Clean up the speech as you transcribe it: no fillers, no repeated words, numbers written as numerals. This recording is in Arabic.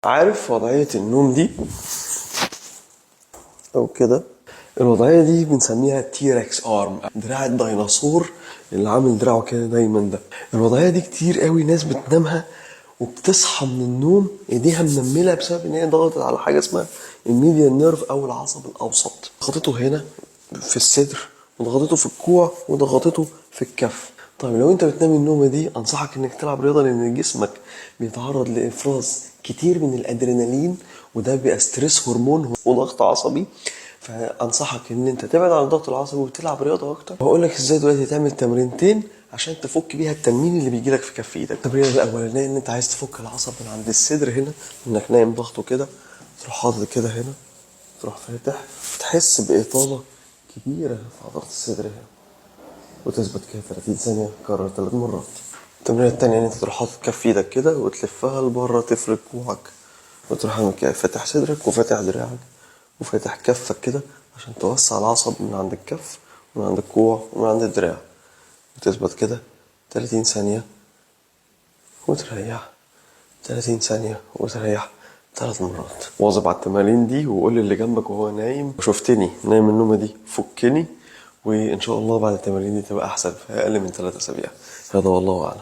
عارف وضعية النوم دي او كده؟ الوضعية دي بنسميها تيركس ارم، دراع الديناصور اللي عامل دراعه كده دايما ده. الوضعية دي كتير قوي ناس بتنامها وبتصحى من النوم ايديها منملة بسبب ان هي ضغطت على حاجة اسمها الميديان نيرف او العصب الاوسط. ضغطته هنا في الصدر وضغطته في الكوع وضغطته في الكف. طيب لو انت بتنام النومة دي انصحك انك تلعب رياضة، لان جسمك بيتعرض لافراز كتير من الادرينالين، وده بيبقى ستريس هرمون وضغط عصبي. فانصحك ان انت تبعد عن الضغط العصبي وتلعب رياضه اكتر. وهقول لك ازاي دلوقتي تعمل تمرينتين عشان تفك بيها التنميل اللي بيجي لك في كف ايدك. التمرينه الاولانيه ان انت عايز تفك العصب من عند الصدر هنا، انك نايم ضغطه كده، تروح حاطط كده هنا، تروح فاتح، تحس باطاله كبيره في عضله الصدر هنا، وتثبت كده 30 ثانيه، كرر 3 مرات. التمرينه التانيه ان انت تروح حاطط كف ايدك كده وتلفها لبره، تفرد كوعك وتروح عامل كده فاتح صدرك وفاتح دراعك وفاتح كفك كده عشان توسع العصب من عند الكف ومن عند الكوع ومن عند الدراع، وتثبت كده 30 ثانية وتريح، 30 ثانية وتريح 3 مرات. واظب على التمارين دي وقول اللي جنبك وهو نايم شفتني نايم النومة دي فكني، وإن شاء الله بعد التمارين دي تبقى أحسن في أقل من 3 أسابيع. هذا والله أعلم.